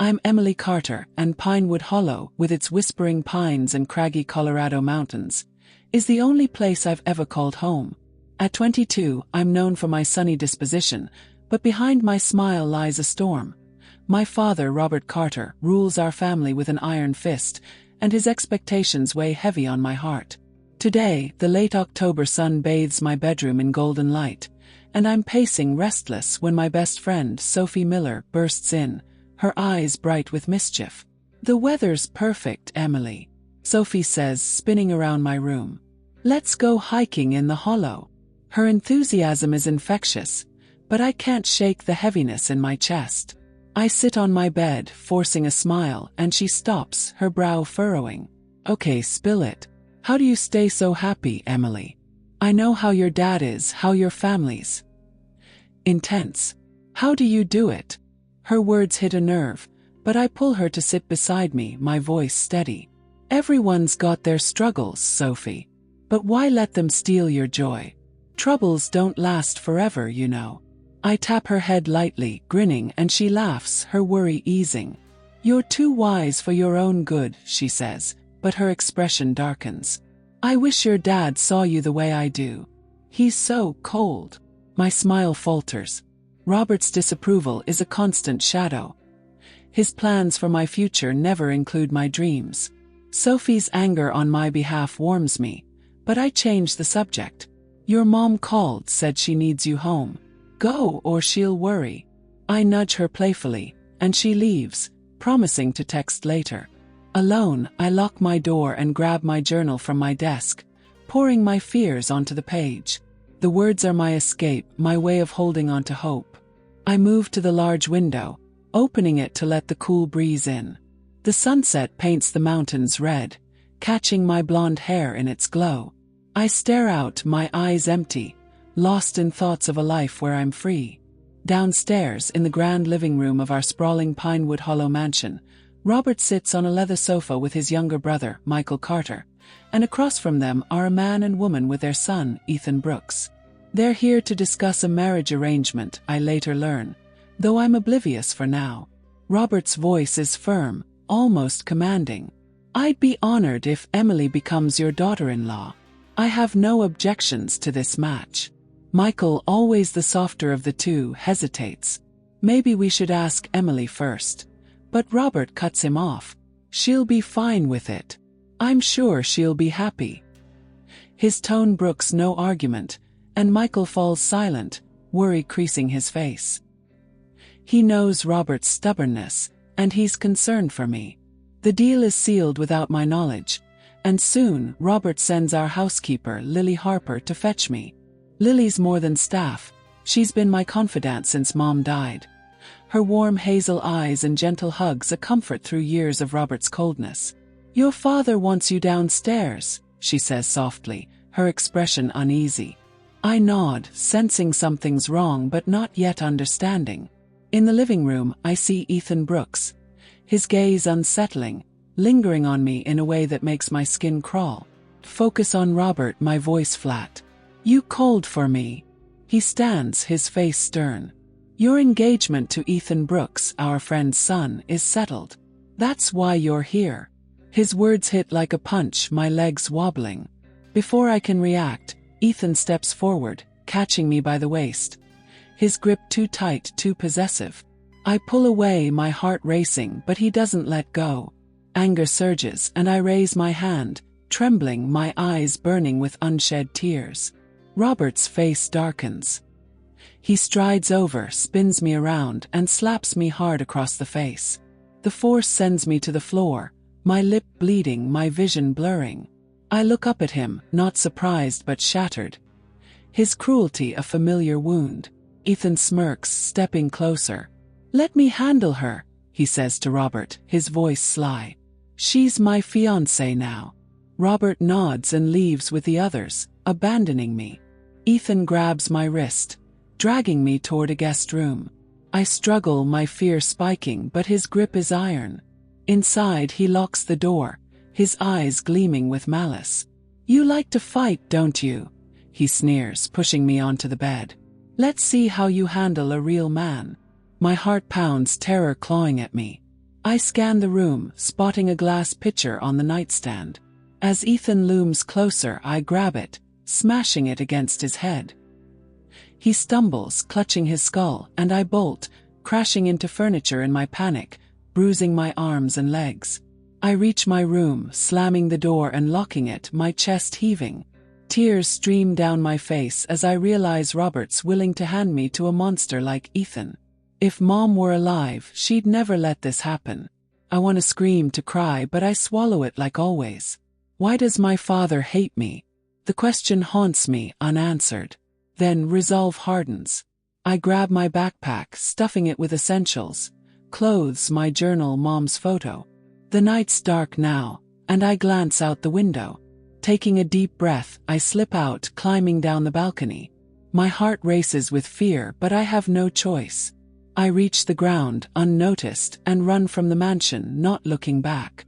I'm Emily Carter, and Pinewood Hollow, with its whispering pines and craggy Colorado mountains, is the only place I've ever called home. At 22, I'm known for my sunny disposition, but behind my smile lies a storm. My father, Robert Carter, rules our family with an iron fist, and his expectations weigh heavy on my heart. Today, the late October sun bathes my bedroom in golden light, and I'm pacing restless when my best friend, Sophie Miller, bursts in, her eyes bright with mischief. "The weather's perfect, Emily," Sophie says, spinning around my room. "Let's go hiking in the hollow." Her enthusiasm is infectious, but I can't shake the heaviness in my chest. I sit on my bed, forcing a smile, and she stops, her brow furrowing. "Okay, spill it. How do you stay so happy, Emily? I know how your dad is, how your family's intense. How do you do it?" Her words hit a nerve, but I pull her to sit beside me, my voice steady. "Everyone's got their struggles, Sophie. But why let them steal your joy? Troubles don't last forever, you know." I tap her head lightly, grinning, and she laughs, her worry easing. "You're too wise for your own good," she says, but her expression darkens. "I wish your dad saw you the way I do. He's so cold." My smile falters. Robert's disapproval is a constant shadow. His plans for my future never include my dreams. Sophie's anger on my behalf warms me, but I change the subject. "Your mom called, said she needs you home. Go or she'll worry." I nudge her playfully, and she leaves, promising to text later. Alone, I lock my door and grab my journal from my desk, pouring my fears onto the page. The words are my escape, my way of holding on to hope. I move to the large window, opening it to let the cool breeze in. The sunset paints the mountains red, catching my blonde hair in its glow. I stare out, my eyes empty, lost in thoughts of a life where I'm free. Downstairs, in the grand living room of our sprawling Pinewood Hollow mansion, Robert sits on a leather sofa with his younger brother, Michael Carter, and across from them are a man and woman with their son, Ethan Brooks. They're here to discuss a marriage arrangement, I later learn, though I'm oblivious for now. Robert's voice is firm, almost commanding. "I'd be honored if Emily becomes your daughter-in-law. I have no objections to this match." Michael, always the softer of the two, hesitates. "Maybe we should ask Emily first." But Robert cuts him off. "She'll be fine with it. I'm sure she'll be happy." His tone brooks no argument, and Michael falls silent, worry creasing his face. He knows Robert's stubbornness, and he's concerned for me. The deal is sealed without my knowledge, and soon Robert sends our housekeeper, Lily Harper, to fetch me. Lily's more than staff. She's been my confidant since Mom died. Her warm hazel eyes and gentle hugs a comfort through years of Robert's coldness. "Your father wants you downstairs," she says softly, her expression uneasy. I nod, sensing something's wrong but not yet understanding. In the living room, I see Ethan Brooks, his gaze unsettling, lingering on me in a way that makes my skin crawl. Focus on Robert, my voice flat. "You called for me." He stands, his face stern. "Your engagement to Ethan Brooks, our friend's son, is settled. That's why you're here." His words hit like a punch, my legs wobbling. Before I can react, Ethan steps forward, catching me by the waist. His grip too tight, too possessive. I pull away, my heart racing, but he doesn't let go. Anger surges, and I raise my hand, trembling, my eyes burning with unshed tears. Robert's face darkens. He strides over, spins me around, and slaps me hard across the face. The force sends me to the floor, my lip bleeding, my vision blurring. I look up at him, not surprised but shattered. His cruelty a familiar wound. Ethan smirks, stepping closer. "Let me handle her," he says to Robert, his voice sly. "She's my fiancée now." Robert nods and leaves with the others, abandoning me. Ethan grabs my wrist, dragging me toward a guest room. I struggle, my fear spiking, but his grip is iron. Inside, he locks the door, his eyes gleaming with malice. "You like to fight, don't you?" he sneers, pushing me onto the bed. "Let's see how you handle a real man." My heart pounds, terror clawing at me. I scan the room, spotting a glass pitcher on the nightstand. As Ethan looms closer, I grab it, smashing it against his head. He stumbles, clutching his skull, and I bolt, crashing into furniture in my panic, bruising my arms and legs. I reach my room, slamming the door and locking it, my chest heaving. Tears stream down my face as I realize Robert's willing to hand me to a monster like Ethan. If Mom were alive, she'd never let this happen. I want to scream, to cry, but I swallow it like always. Why does my father hate me? The question haunts me, unanswered. Then resolve hardens. I grab my backpack, stuffing it with essentials. Clothes, my journal, Mom's photo. The night's dark now, and I glance out the window. Taking a deep breath, I slip out, climbing down the balcony. My heart races with fear, but I have no choice. I reach the ground, unnoticed, and run from the mansion, not looking back.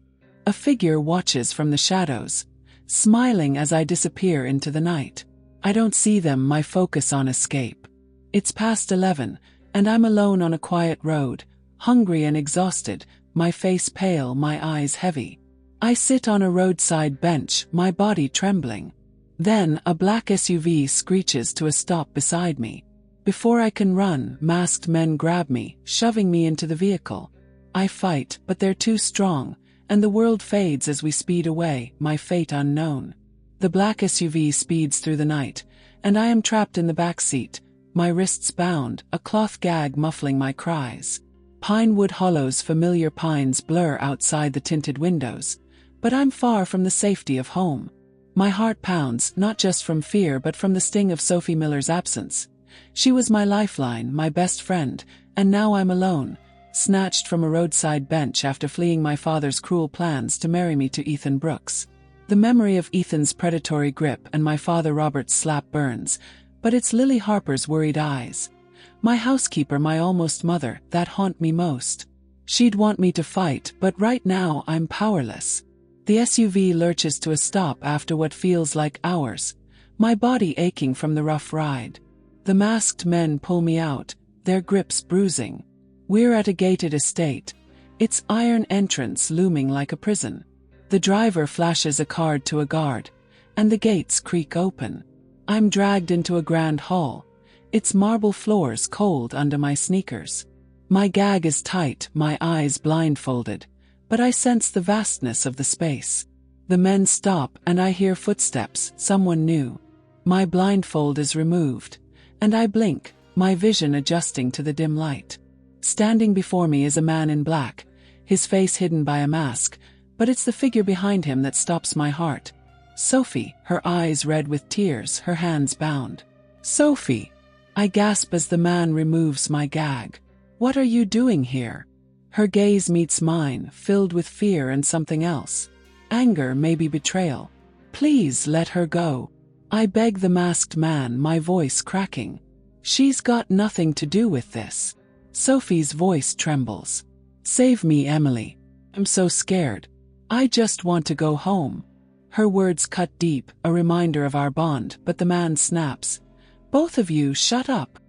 A figure watches from the shadows, smiling as I disappear into the night. I don't see them, my focus on escape. It's past 11, and I'm alone on a quiet road, hungry and exhausted, my face pale, my eyes heavy. I sit on a roadside bench, my body trembling. Then, a black SUV screeches to a stop beside me. Before I can run, masked men grab me, shoving me into the vehicle. I fight, but they're too strong, and the world fades as we speed away, my fate unknown. The black SUV speeds through the night, and I am trapped in the back seat, my wrists bound, a cloth gag muffling my cries. Pinewood Hollow's familiar pines blur outside the tinted windows, but I'm far from the safety of home. My heart pounds, not just from fear but from the sting of Sophie Miller's absence. She was my lifeline, my best friend, and now I'm alone, snatched from a roadside bench after fleeing my father's cruel plans to marry me to Ethan Brooks. The memory of Ethan's predatory grip and my father Robert's slap burns, but it's Lily Harper's worried eyes. My housekeeper, my almost mother, that haunt me most. She'd want me to fight, but right now I'm powerless. The SUV lurches to a stop after what feels like hours, my body aching from the rough ride. The masked men pull me out, their grips bruising. We're at a gated estate, its iron entrance looming like a prison. The driver flashes a card to a guard, and the gates creak open. I'm dragged into a grand hall, its marble floors cold under my sneakers. My gag is tight, my eyes blindfolded, but I sense the vastness of the space. The men stop and I hear footsteps, someone new. My blindfold is removed, and I blink, my vision adjusting to the dim light. Standing before me is a man in black, his face hidden by a mask, but it's the figure behind him that stops my heart. Sophie, her eyes red with tears, her hands bound. Sophie! I gasp as the man removes my gag. What are you doing here? Her gaze meets mine, filled with fear and something else. Anger, maybe betrayal. Please let her go. I beg the masked man, my voice cracking. She's got nothing to do with this. Sophie's voice trembles. Save me, Emily. I'm so scared. I just want to go home. Her words cut deep, a reminder of our bond, but the man snaps. Both of you shut up.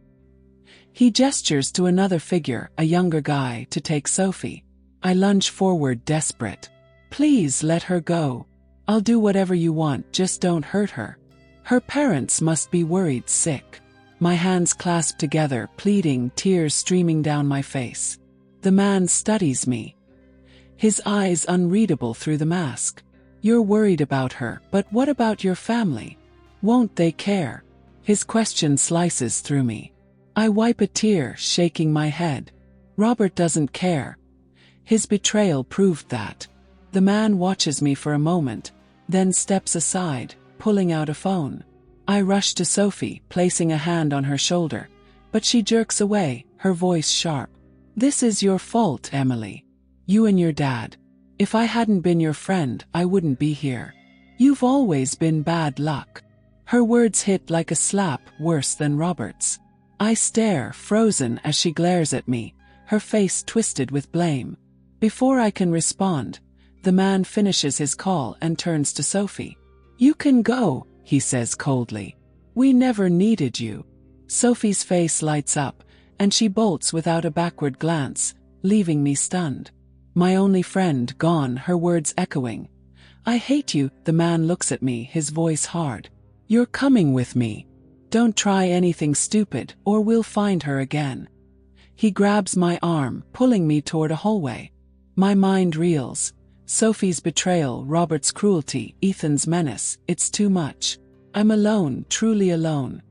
He gestures to another figure, a younger guy, to take Sophie. I lunge forward, desperate. Please let her go. I'll do whatever you want, just don't hurt her. Her parents must be worried sick. My hands clasp together, pleading, tears streaming down my face. The man studies me. His eyes unreadable through the mask. You're worried about her, but what about your family? Won't they care? His question slices through me. I wipe a tear, shaking my head. Robert doesn't care. His betrayal proved that. The man watches me for a moment, then steps aside, pulling out a phone. I rush to Sophie, placing a hand on her shoulder, but she jerks away, her voice sharp. This is your fault, Emily. You and your dad. If I hadn't been your friend, I wouldn't be here. You've always been bad luck. Her words hit like a slap, worse than Robert's. I stare, frozen, as she glares at me, her face twisted with blame. Before I can respond, the man finishes his call and turns to Sophie. You can go, he says coldly. We never needed you. Sophie's face lights up, and she bolts without a backward glance, leaving me stunned. My only friend gone, her words echoing. I hate you. The man looks at me, his voice hard. You're coming with me. Don't try anything stupid, or we'll find her again. He grabs my arm, pulling me toward a hallway. My mind reels. Sophie's betrayal, Robert's cruelty, Ethan's menace, it's too much. I'm alone, truly alone.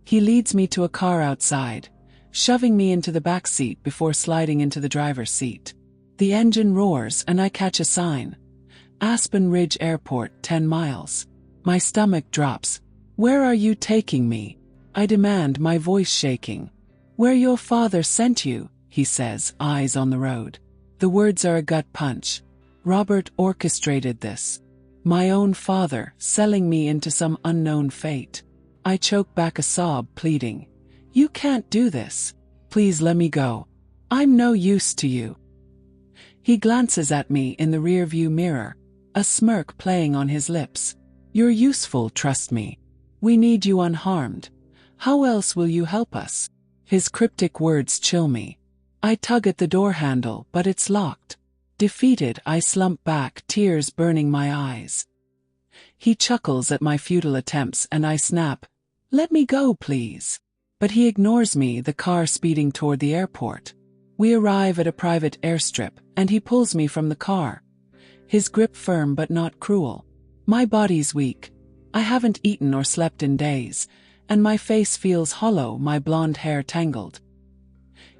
He leads me to a car outside, shoving me into the back seat before sliding into the driver's seat. The engine roars and I catch a sign. Aspen Ridge Airport, 10 miles. My stomach drops. Where are you taking me? I demand, my voice shaking. Where your father sent you, he says, eyes on the road. The words are a gut punch. Robert orchestrated this. My own father, selling me into some unknown fate. I choke back a sob, pleading. You can't do this. Please let me go. I'm no use to you. He glances at me in the rearview mirror, a smirk playing on his lips. You're useful, trust me. We need you unharmed. How else will you help us? His cryptic words chill me. I tug at the door handle, but it's locked. Defeated, I slump back, tears burning my eyes. He chuckles at my futile attempts and I snap, let me go, please. But he ignores me, the car speeding toward the airport. We arrive at a private airstrip, and he pulls me from the car. His grip firm but not cruel. My body's weak. I haven't eaten or slept in days, and my face feels hollow, my blonde hair tangled.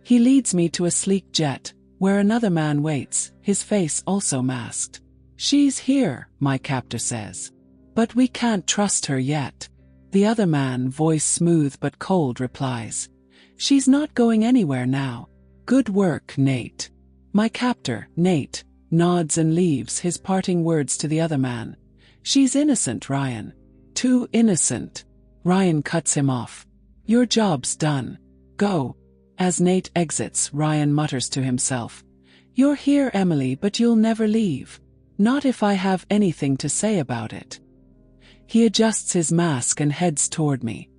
He leads me to a sleek jet, where another man waits, his face also masked. She's here, my captor says. But we can't trust her yet. The other man, voice smooth but cold, replies. She's not going anywhere now. Good work, Nate. My captor, Nate, nods and leaves, his parting words to the other man. She's innocent, Ryan. Too innocent. Ryan cuts him off. Your job's done. Go. As Nate exits, Ryan mutters to himself. You're here, Emily, but you'll never leave. Not if I have anything to say about it. He adjusts his mask and heads toward me.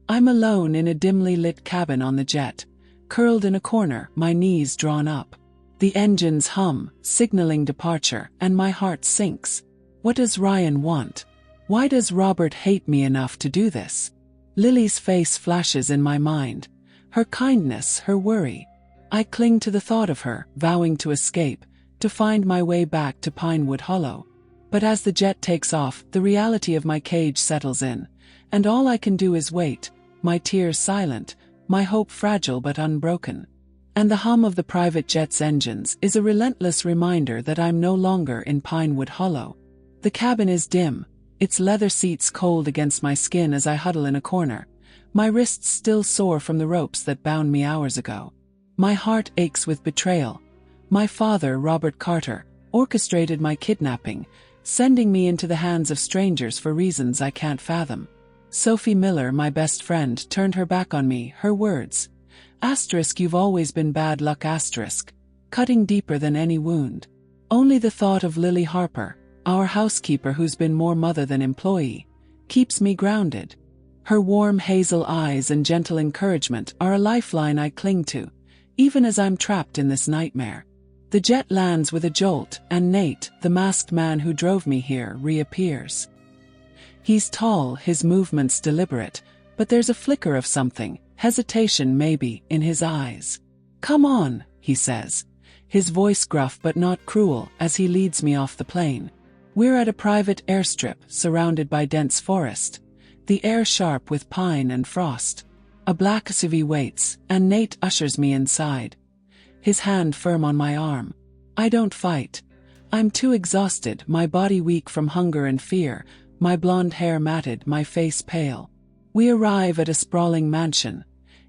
I'm alone in a dimly lit cabin on the jet, curled in a corner, my knees drawn up. The engines hum, signaling departure, and my heart sinks. What does Ryan want? Why does Robert hate me enough to do this? Lily's face flashes in my mind. Her kindness, her worry. I cling to the thought of her, vowing to escape, to find my way back to Pinewood Hollow. But as the jet takes off, the reality of my cage settles in, and all I can do is wait, my tears silent, my hope fragile but unbroken. And the hum of the private jet's engines is a relentless reminder that I'm no longer in Pinewood Hollow. The cabin is dim, its leather seats cold against my skin as I huddle in a corner, my wrists still sore from the ropes that bound me hours ago. My heart aches with betrayal. My father, Robert Carter, orchestrated my kidnapping, sending me into the hands of strangers for reasons I can't fathom. Sophie Miller, my best friend, turned her back on me, her words. Asterisk, you've always been bad luck, asterisk, cutting deeper than any wound. Only the thought of Lily Harper, our housekeeper who's been more mother than employee, keeps me grounded. Her warm hazel eyes and gentle encouragement are a lifeline I cling to, even as I'm trapped in this nightmare. The jet lands with a jolt, and Nate, the masked man who drove me here, reappears. He's tall, his movements deliberate, but there's a flicker of something, hesitation maybe, in his eyes. Come on, he says, his voice gruff but not cruel, as he leads me off the plane. We're at a private airstrip, surrounded by dense forest, the air sharp with pine and frost. A black SUV waits, and Nate ushers me inside, his hand firm on my arm. I don't fight. I'm too exhausted, my body weak from hunger and fear, my blonde hair matted, my face pale. We arrive at a sprawling mansion,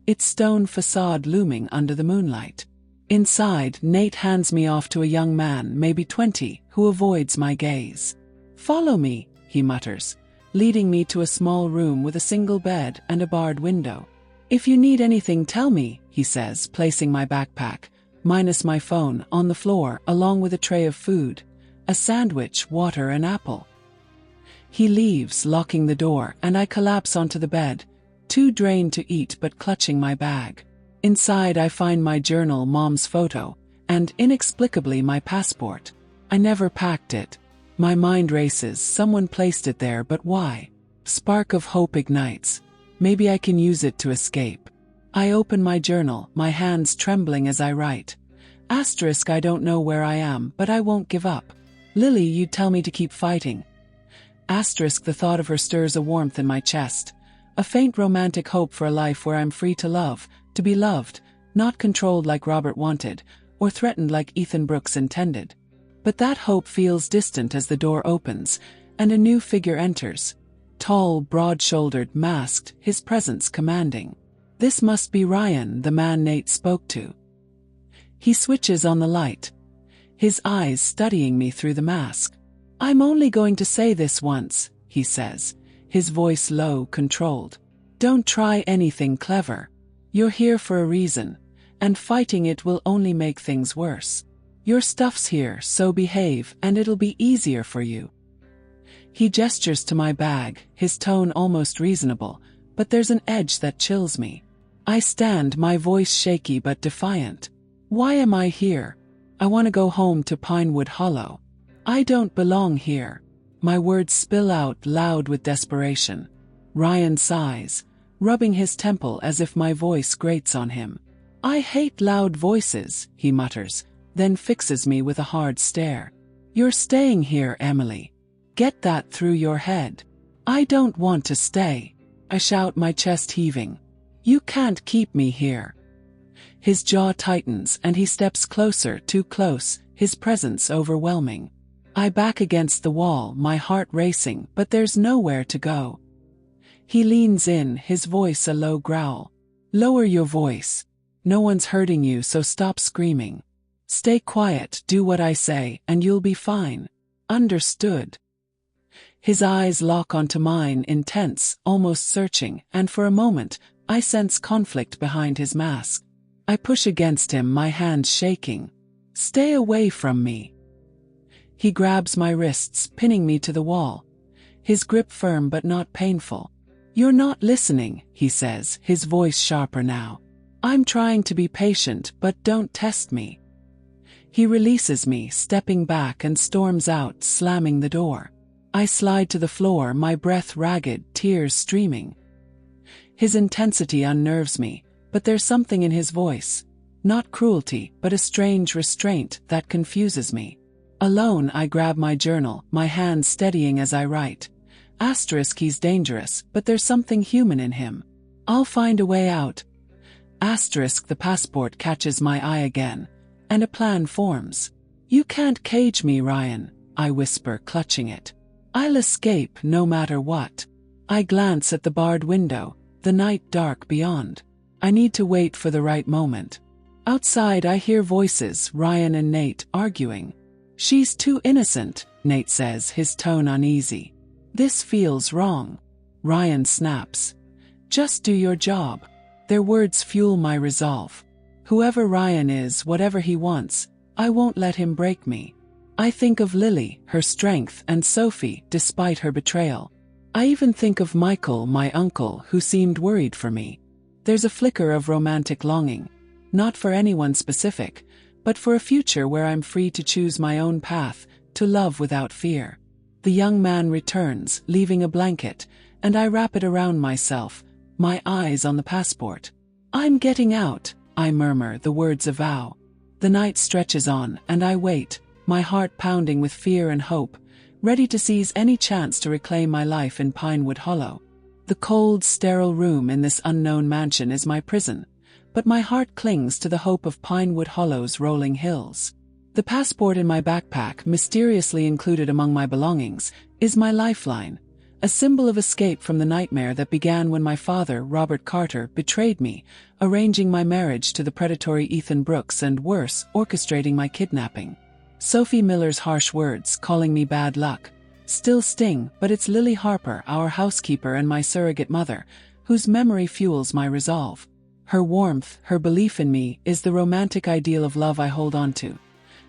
its stone facade looming under the moonlight. Inside, Nate hands me off to a young man, maybe 20, who avoids my gaze. Follow me, he mutters, leading me to a small room with a single bed and a barred window. If you need anything, tell me, he says, placing my backpack, minus my phone, on the floor, along with a tray of food, a sandwich, water, and apple. He leaves, locking the door, and I collapse onto the bed, too drained to eat but clutching my bag. Inside I find my journal, Mom's photo, And inexplicably my passport. I never packed it. My mind races, someone placed it there, but why? Spark of hope ignites. Maybe I can use it to escape. I open my journal, my hands trembling as I write. Asterisk, I don't know where I am, but I won't give up. Lily, you tell me to keep fighting. Asterisk, the thought of her stirs a warmth in my chest. A faint romantic hope for a life where I'm free to love, to be loved, not controlled like Robert wanted, or threatened like Ethan Brooks intended. But that hope feels distant as the door opens, and a new figure enters. Tall, broad-shouldered, masked, his presence commanding. This must be Ryan, the man Nate spoke to. He switches on the light, his eyes studying me through the mask. I'm only going to say this once, he says, his voice low, controlled. Don't try anything clever. You're here for a reason, and fighting it will only make things worse. Your stuff's here, so behave, and it'll be easier for you. He gestures to my bag, his tone almost reasonable, but there's an edge that chills me. I stand, my voice shaky but defiant. Why am I here? I want to go home to Pinewood Hollow. I don't belong here. My words spill out loud with desperation. Ryan sighs, rubbing his temple as if my voice grates on him. I hate loud voices, he mutters, then fixes me with a hard stare. You're staying here, Emily. Get that through your head. I don't want to stay. I shout, my chest heaving. You can't keep me here. His jaw tightens and he steps closer, too close, his presence overwhelming. I back against the wall, my heart racing, but there's nowhere to go. He leans in, his voice a low growl. Lower your voice. No one's hurting you, so stop screaming. Stay quiet, do what I say, and you'll be fine. Understood? His eyes lock onto mine, intense, almost searching, and for a moment, I sense conflict behind his mask. I push against him, my hands shaking. Stay away from me. He grabs my wrists, pinning me to the wall. His grip firm but not painful. You're not listening, he says, his voice sharper now. I'm trying to be patient, but don't test me. He releases me, stepping back, and storms out, slamming the door. I slide to the floor, my breath ragged, tears streaming. His intensity unnerves me, but there's something in his voice. Not cruelty, but a strange restraint that confuses me. Alone, I grab my journal, my hands steadying as I write. Asterisk, he's dangerous, but there's something human in him. I'll find a way out. Asterisk, the passport catches my eye again, and a plan forms. You can't cage me, Ryan, I whisper, clutching it. I'll escape no matter what. I glance at the barred window, the night dark beyond. I need to wait for the right moment. Outside I hear voices, Ryan and Nate, arguing. She's too innocent, Nate says, his tone uneasy. This feels wrong. Ryan snaps. Just do your job. Their words fuel my resolve. Whoever Ryan is, whatever he wants, I won't let him break me. I think of Lily, her strength, and Sophie, despite her betrayal. I even think of Michael, my uncle, who seemed worried for me. There's a flicker of romantic longing. Not for anyone specific, but for a future where I'm free to choose my own path, to love without fear. The young man returns, leaving a blanket, and I wrap it around myself, my eyes on the passport. I'm getting out, I murmur, the words a vow. The night stretches on, and I wait, my heart pounding with fear and hope, ready to seize any chance to reclaim my life in Pinewood Hollow. The cold, sterile room in this unknown mansion is my prison, but my heart clings to the hope of Pinewood Hollow's rolling hills. The passport in my backpack, mysteriously included among my belongings, is my lifeline, a symbol of escape from the nightmare that began when my father, Robert Carter, betrayed me, arranging my marriage to the predatory Ethan Brooks and, worse, orchestrating my kidnapping. Sophie Miller's harsh words, calling me bad luck, still sting, but it's Lily Harper, our housekeeper and my surrogate mother, whose memory fuels my resolve. Her warmth, her belief in me, is the romantic ideal of love I hold on to.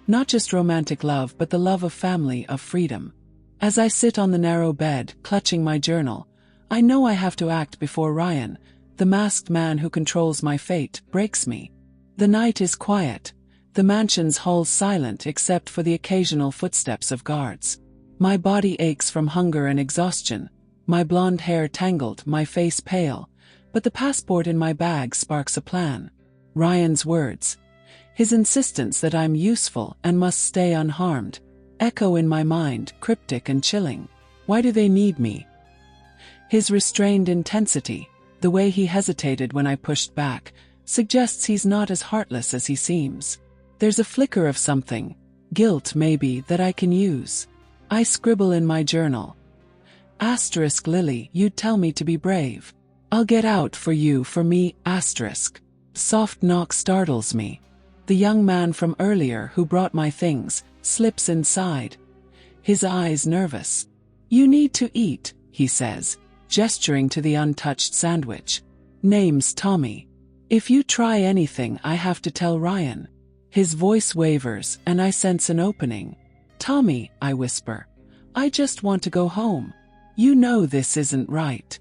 Not just romantic love, but the love of family, of freedom. As I sit on the narrow bed, clutching my journal, I know I have to act before Ryan, the masked man who controls my fate, breaks me. The night is quiet. The mansion's hall's silent except for the occasional footsteps of guards. My body aches from hunger and exhaustion, my blonde hair tangled, my face pale, but the passport in my bag sparks a plan. Ryan's words, his insistence that I'm useful and must stay unharmed, echo in my mind, cryptic and chilling. Why do they need me? His restrained intensity, the way he hesitated when I pushed back, suggests he's not as heartless as he seems. There's a flicker of something, guilt maybe, that I can use. I scribble in my journal. Asterisk Lily, you'd tell me to be brave. I'll get out for you, for me, asterisk. Soft knock startles me. The young man from earlier who brought my things slips inside. His eyes nervous. You need to eat, he says, gesturing to the untouched sandwich. Name's Tommy. If you try anything, I have to tell Ryan. His voice wavers, and I sense an opening. Tommy, I whisper. I just want to go home. You know this isn't right.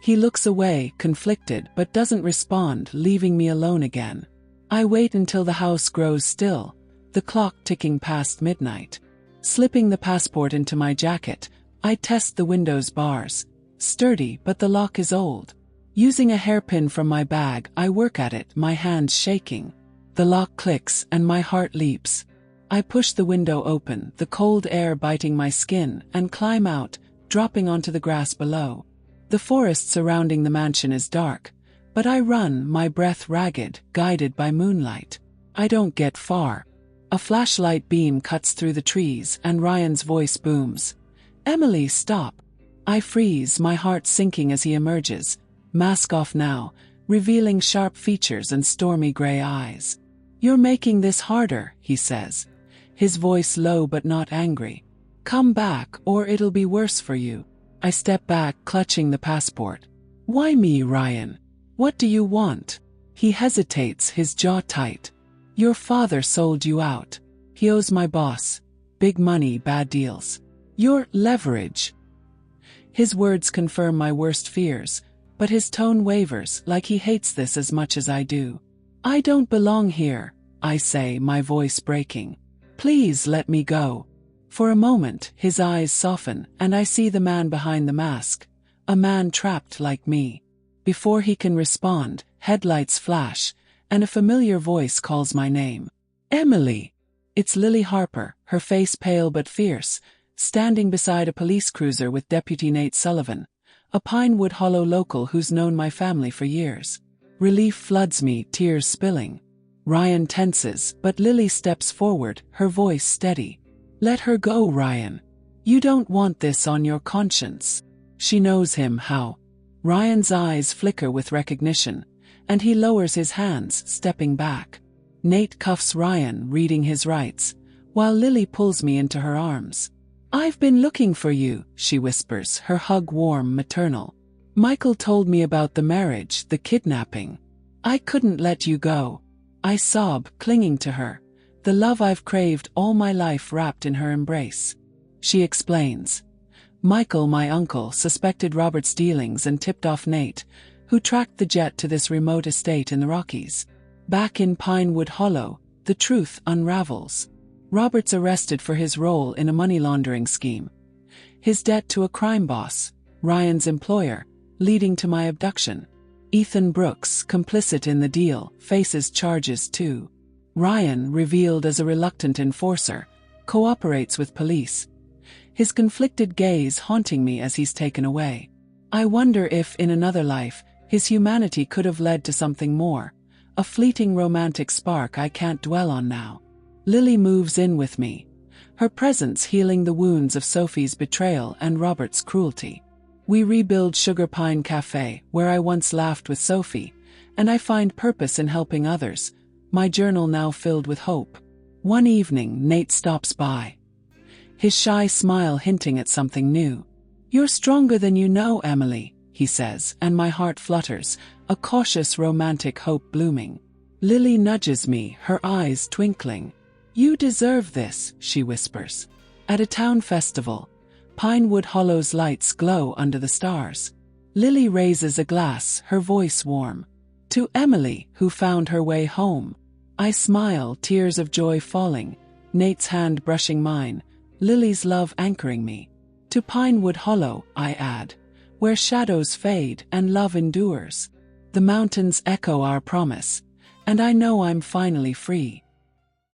He looks away, conflicted, but doesn't respond, leaving me alone again. I wait until the house grows still, the clock ticking past midnight. Slipping the passport into my jacket, I test the window's bars. Sturdy, but the lock is old. Using a hairpin from my bag, I work at it, my hands shaking. The lock clicks, and my heart leaps. I push the window open, the cold air biting my skin, and climb out, dropping onto the grass below. The forest surrounding the mansion is dark, but I run, my breath ragged, guided by moonlight. I don't get far. A flashlight beam cuts through the trees, and Ryan's voice booms. Emily, stop. I freeze, my heart sinking as he emerges, mask off now, revealing sharp features and stormy gray eyes. You're making this harder, he says, his voice low but not angry. Come back, or it'll be worse for you. I step back, clutching the passport. Why me, Ryan? What do you want? He hesitates, his jaw tight. Your father sold you out. He owes my boss. Big money, bad deals. Your leverage. His words confirm my worst fears, but his tone wavers, like he hates this as much as I do. I don't belong here, I say, my voice breaking. Please let me go. For a moment, his eyes soften, and I see the man behind the mask, a man trapped like me. Before he can respond, headlights flash, and a familiar voice calls my name. Emily! It's Lily Harper, her face pale but fierce, standing beside a police cruiser with Deputy Nate Sullivan, a Pinewood Hollow local who's known my family for years. Relief floods me, tears spilling. Ryan tenses, but Lily steps forward, her voice steady. Let her go, Ryan. You don't want this on your conscience. She knows him, how? Ryan's eyes flicker with recognition, and he lowers his hands, stepping back. Nate cuffs Ryan, reading his rights, while Lily pulls me into her arms. I've been looking for you, she whispers, her hug warm, maternal. Michael told me about the marriage, the kidnapping. I couldn't let you go. I sob, clinging to her. The love I've craved all my life wrapped in her embrace. She explains. Michael, my uncle, suspected Robert's dealings and tipped off Nate, who tracked the jet to this remote estate in the Rockies. Back in Pinewood Hollow, the truth unravels. Robert's arrested for his role in a money laundering scheme. His debt to a crime boss, Ryan's employer, leading to my abduction. Ethan Brooks, complicit in the deal, faces charges too. Ryan, revealed as a reluctant enforcer, cooperates with police. His conflicted gaze haunting me as he's taken away. I wonder if, in another life, his humanity could have led to something more, a fleeting romantic spark I can't dwell on now. Lily moves in with me, her presence healing the wounds of Sophie's betrayal and Robert's cruelty. We rebuild Sugar Pine Cafe, where I once laughed with Sophie, and I find purpose in helping others, my journal now filled with hope. One evening, Nate stops by, his shy smile hinting at something new. You're stronger than you know, Emily, he says, and my heart flutters, a cautious romantic hope blooming. Lily nudges me, her eyes twinkling. You deserve this, she whispers. At a town festival, Pinewood Hollow's lights glow under the stars. Lily raises a glass, her voice warm. To Emily, who found her way home. I smile, tears of joy falling, Nate's hand brushing mine, Lily's love anchoring me. To Pinewood Hollow, I add, where shadows fade and love endures. The mountains echo our promise, and I know I'm finally free.